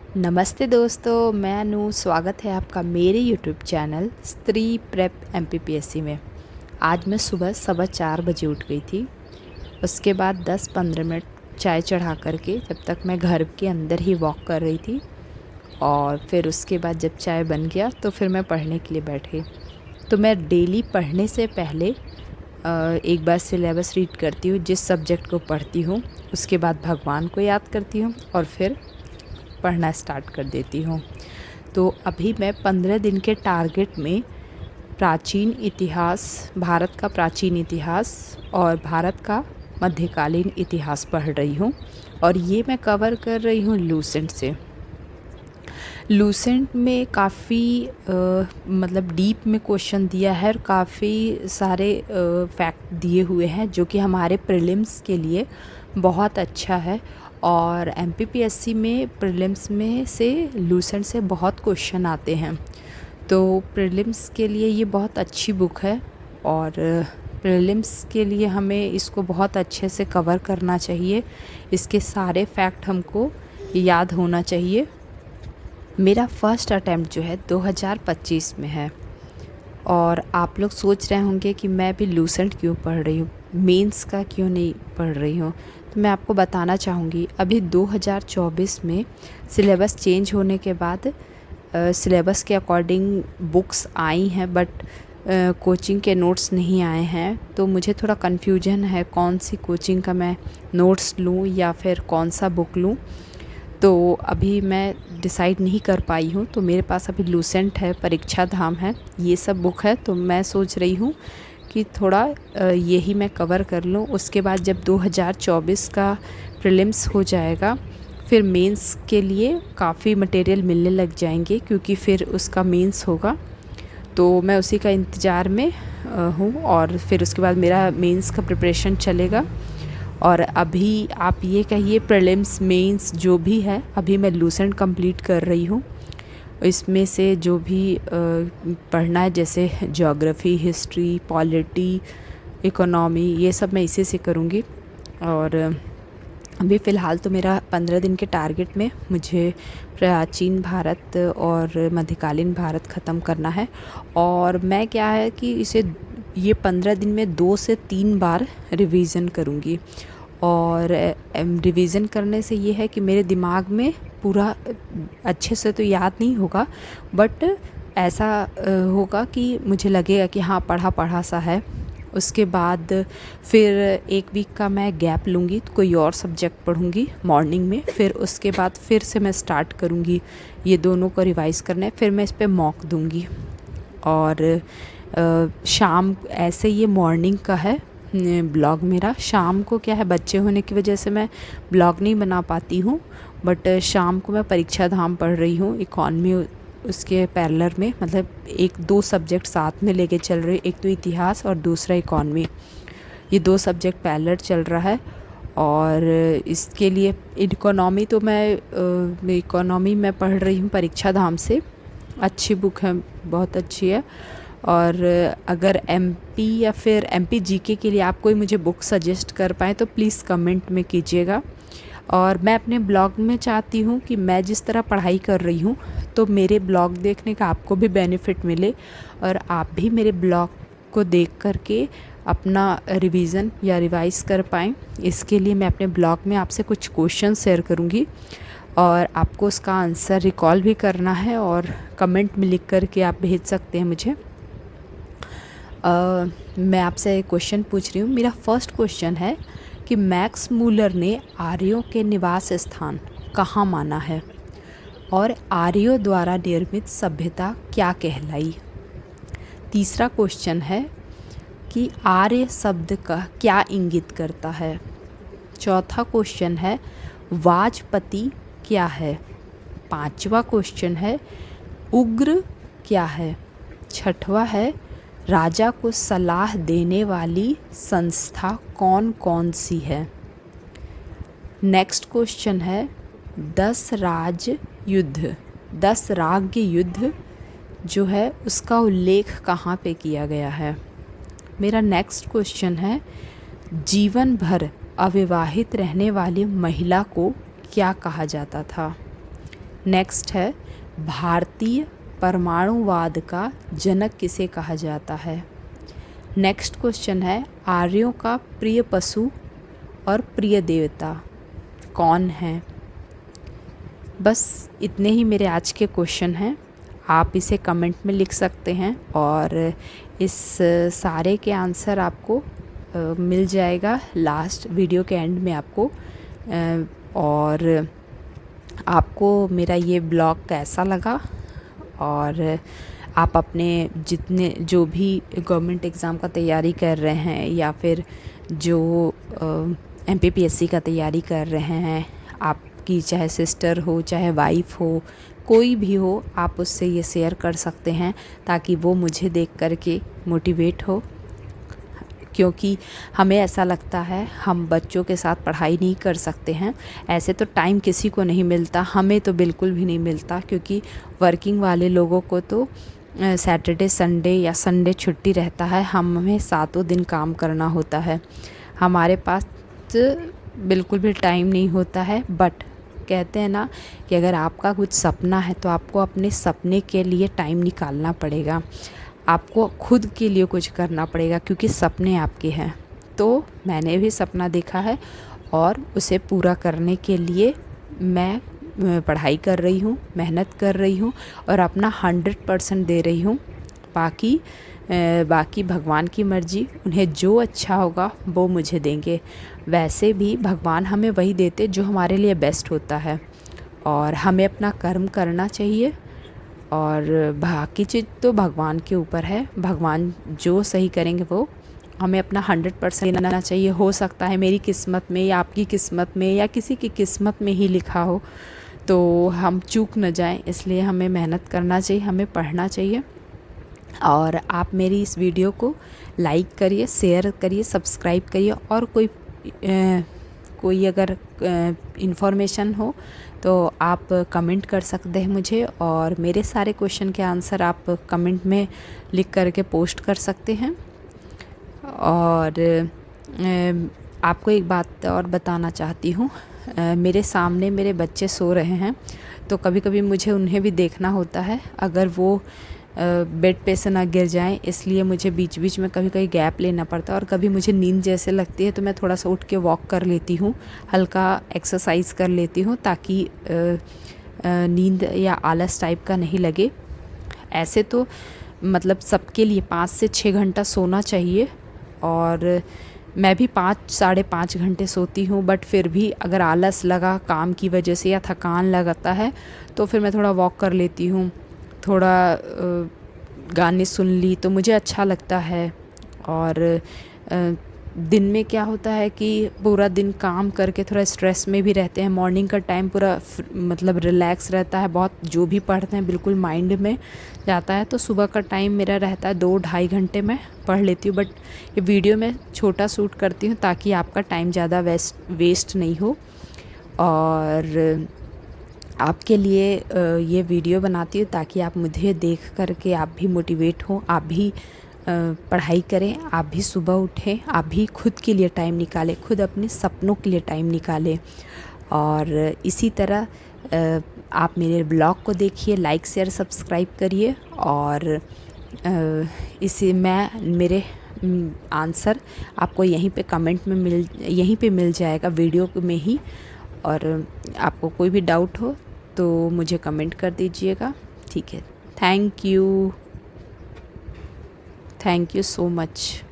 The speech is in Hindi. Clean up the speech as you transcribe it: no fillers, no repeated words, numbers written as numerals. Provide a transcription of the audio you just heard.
नमस्ते दोस्तों, मैं अनु। स्वागत है आपका मेरे यूट्यूब चैनल स्त्री प्रेप एमपीपीएससी में। आज मैं सुबह 4:15 बजे उठ गई थी। उसके बाद 10-15 मिनट चाय चढ़ा करके जब तक मैं घर के अंदर ही वॉक कर रही थी, और फिर उसके बाद जब चाय बन गया तो फिर मैं पढ़ने के लिए बैठ गई। तो मैं डेली पढ़ने से पहले एक बार सिलेबस रीड करती हूँ, जिस सब्जेक्ट को पढ़ती हूँ। उसके बाद भगवान को याद करती हूँ और फिर पढ़ना स्टार्ट कर देती हूँ। तो अभी मैं 15 दिन के टारगेट में प्राचीन इतिहास, भारत का प्राचीन इतिहास और भारत का मध्यकालीन इतिहास पढ़ रही हूँ, और ये मैं कवर कर रही हूँ लूसेंट से। लूसेंट में काफ़ी मतलब डीप में क्वेश्चन दिया है और काफ़ी सारे फैक्ट दिए हुए हैं, जो कि हमारे प्रीलिम्स के लिए बहुत अच्छा है। और एमपीपीएससी में प्रीलिम्स में से लूसेंट से बहुत क्वेश्चन आते हैं, तो प्रीलिम्स के लिए ये बहुत अच्छी बुक है। और प्रीलिम्स के लिए हमें इसको बहुत अच्छे से कवर करना चाहिए। इसके सारे फैक्ट हमको याद होना चाहिए। मेरा फ़र्स्ट अटैम्प्ट जो है 2025 में है, और आप लोग सोच रहे होंगे कि मैं भी लूसेंट क्यों पढ़ रही हूँ, मेंस का क्यों नहीं पढ़ रही हूँ। तो मैं आपको बताना चाहूँगी, अभी 2024 में सिलेबस चेंज होने के बाद सिलेबस के अकॉर्डिंग बुक्स आई हैं, बट कोचिंग के नोट्स नहीं आए हैं। तो मुझे थोड़ा कन्फ्यूजन है कौन सी कोचिंग का मैं नोट्स लूँ या फिर कौन सा बुक लूँ। तो अभी मैं डिसाइड नहीं कर पाई हूँ। तो मेरे पास अभी लूसेंट है, परीक्षा धाम है, ये सब बुक है। तो मैं सोच रही हूँ कि थोड़ा यही मैं कवर कर लूँ। उसके बाद जब 2024 का प्रीलिम्स हो जाएगा, फिर मेंस के लिए काफ़ी मटेरियल मिलने लग जाएंगे, क्योंकि फिर उसका मेंस होगा। तो मैं उसी का इंतज़ार में हूँ, और फिर उसके बाद मेरा मेंस का प्रिपरेशन चलेगा। और अभी आप ये कहिए प्रीलिम्स मेंस जो भी है, अभी मैं लूसेंट कंप्लीट कर रही हूँ। इसमें से जो भी पढ़ना है, जैसे ज्योग्राफी, हिस्ट्री, पॉलिटी, इकोनॉमी, ये सब मैं इसी से करूँगी। और अभी फ़िलहाल तो मेरा 15 दिन के टारगेट में मुझे प्राचीन भारत और मध्यकालीन भारत ख़त्म करना है। और मैं क्या है कि इसे ये 15 दिन में 2 से 3 बार रिवीज़न करूँगी। और रिवीज़न करने से ये है कि मेरे दिमाग में पूरा अच्छे से तो याद नहीं होगा, बट ऐसा होगा कि मुझे लगेगा कि हाँ, पढ़ा पढ़ा सा है। उसके बाद फिर 1 वीक का मैं गैप लूँगी, तो कोई और सब्जेक्ट पढ़ूँगी मॉर्निंग में। फिर उसके बाद फिर से मैं स्टार्ट करूँगी ये दोनों को रिवाइज़ करना है। फिर मैं इस पे मॉक दूँगी। और शाम ऐसे ये मॉर्निंग का है ब्लॉग मेरा। शाम को क्या है, बच्चे होने की वजह से मैं ब्लॉग नहीं बना पाती हूँ, बट शाम को मैं परीक्षा धाम पढ़ रही हूँ, इकॉनमी उसके पैरेलल में, मतलब 1-2 सब्जेक्ट साथ में लेके चल रही हूँ। एक तो इतिहास और दूसरा इकॉनमी, ये 2 सब्जेक्ट पैरेलल चल रहा है। और इसके लिए इकोनॉमी तो मैं इकोनॉमी में पढ़ रही हूँ परीक्षा धाम से। अच्छी बुक है, बहुत अच्छी है। और अगर एमपी या फिर एमपी जीके के लिए आप कोई मुझे बुक सजेस्ट कर पाएँ तो प्लीज़ कमेंट में कीजिएगा। और मैं अपने ब्लॉग में चाहती हूँ कि मैं जिस तरह पढ़ाई कर रही हूँ, तो मेरे ब्लॉग देखने का आपको भी बेनिफिट मिले, और आप भी मेरे ब्लॉग को देख करके अपना रिवीज़न या रिवाइज़ कर पाएँ। इसके लिए मैं अपने ब्लॉग में आपसे कुछ क्वेश्चन शेयर करूँगी, और आपको उसका आंसर रिकॉल भी करना है, और कमेंट में लिख कर के आप भेज सकते हैं मुझे। मैं आपसे एक क्वेश्चन पूछ रही हूँ। मेरा फर्स्ट क्वेश्चन है कि मैक्स मूलर ने आर्यों के निवास स्थान कहाँ माना है, और आर्यों द्वारा निर्मित सभ्यता क्या कहलाई। तीसरा क्वेश्चन है कि आर्य शब्द का क्या इंगित करता है। चौथा क्वेश्चन है वाजपति क्या है। पांचवा क्वेश्चन है उग्र क्या है। छठवा है राजा को सलाह देने वाली संस्था कौन कौन सी है। नेक्स्ट क्वेश्चन है 10 राज्य युद्ध जो है उसका उल्लेख कहाँ पे किया गया है। मेरा नेक्स्ट क्वेश्चन है जीवन भर अविवाहित रहने वाली महिला को क्या कहा जाता था। नेक्स्ट है, भारतीय परमाणुवाद का जनक किसे कहा जाता है। नेक्स्ट क्वेश्चन है, आर्यों का प्रिय पशु और प्रिय देवता कौन है। बस इतने ही मेरे आज के क्वेश्चन हैं। आप इसे कमेंट में लिख सकते हैं और इस सारे के आंसर आपको मिल जाएगा लास्ट वीडियो के एंड में आपको। और आपको मेरा ये ब्लॉग कैसा लगा, और आप अपने जितने जो भी गवर्नमेंट एग्ज़ाम का तैयारी कर रहे हैं या फिर जो MPPSC का तैयारी कर रहे हैं, आपकी चाहे सिस्टर हो चाहे वाइफ हो, कोई भी हो, आप उससे ये शेयर कर सकते हैं ताकि वो मुझे देख कर के मोटिवेट हो। क्योंकि हमें ऐसा लगता है हम बच्चों के साथ पढ़ाई नहीं कर सकते हैं। ऐसे तो टाइम किसी को नहीं मिलता, हमें तो बिल्कुल भी नहीं मिलता, क्योंकि वर्किंग वाले लोगों को तो सैटरडे संडे या संडे छुट्टी रहता है, हमें 7 दिन काम करना होता है। हमारे पास बिल्कुल भी टाइम नहीं होता है। बट कहते हैं ना कि अगर आपका कुछ सपना है तो आपको अपने सपने के लिए टाइम निकालना पड़ेगा, आपको खुद के लिए कुछ करना पड़ेगा, क्योंकि सपने आपके हैं। तो मैंने भी सपना देखा है और उसे पूरा करने के लिए मैं पढ़ाई कर रही हूँ, मेहनत कर रही हूँ और अपना 100% दे रही हूँ। बाकी भगवान की मर्ज़ी, उन्हें जो अच्छा होगा वो मुझे देंगे। वैसे भी भगवान हमें वही देते जो हमारे लिए बेस्ट होता है, और हमें अपना कर्म करना चाहिए और बाकी चीज़ तो भगवान के ऊपर है। भगवान जो सही करेंगे वो हमें अपना 100% देना चाहिए। हो सकता है मेरी किस्मत में या आपकी किस्मत में या किसी की किस्मत में ही लिखा हो, तो हम चूक न जाएं, इसलिए हमें मेहनत करना चाहिए, हमें पढ़ना चाहिए। और आप मेरी इस वीडियो को लाइक करिए, शेयर करिए, सब्सक्राइब करिए, और कोई अगर इन्फॉर्मेशन हो तो आप कमेंट कर सकते हैं मुझे, और मेरे सारे क्वेश्चन के आंसर आप कमेंट में लिख करके पोस्ट कर सकते हैं। और आपको एक बात और बताना चाहती हूँ, मेरे सामने मेरे बच्चे सो रहे हैं, तो कभी कभी मुझे उन्हें भी देखना होता है, अगर वो बेड पे से ना गिर जाएं, इसलिए मुझे बीच बीच में कभी कभी गैप लेना पड़ता है। और कभी मुझे नींद जैसे लगती है तो मैं थोड़ा सा उठ के वॉक कर लेती हूँ, हल्का एक्सरसाइज कर लेती हूँ, ताकि नींद या आलस टाइप का नहीं लगे। ऐसे तो मतलब सबके लिए 5 से 6 घंटा सोना चाहिए, और मैं भी 5-5.5 घंटे सोती हूँ। बट फिर भी अगर आलस लगा काम की वजह से या थकान लगता है तो फिर मैं थोड़ा वॉक कर लेती हूँ, थोड़ा गाने सुन ली तो मुझे अच्छा लगता है। और दिन में क्या होता है कि पूरा दिन काम करके थोड़ा स्ट्रेस में भी रहते हैं, मॉर्निंग का टाइम पूरा मतलब रिलैक्स रहता है, बहुत जो भी पढ़ते हैं बिल्कुल माइंड में जाता है। तो सुबह का टाइम मेरा रहता है 2-2.5 घंटे में पढ़ लेती हूँ। बट ये वीडियो मैं छोटा शूट करती हूँ ताकि आपका टाइम ज़्यादा वेस्ट नहीं हो, और आपके लिए ये वीडियो बनाती हूँ ताकि आप मुझे देख कर के आप भी मोटिवेट हो, आप भी पढ़ाई करें, आप भी सुबह उठें, आप भी खुद के लिए टाइम निकालें, खुद अपने सपनों के लिए टाइम निकालें। और इसी तरह आप मेरे ब्लॉग को देखिए, लाइक शेयर सब्सक्राइब करिए, और इसे मेरे आंसर आपको यहीं पे मिल जाएगा वीडियो में ही। और आपको कोई भी डाउट हो तो मुझे कमेंट कर दीजिएगा, ठीक है। Thank you so much.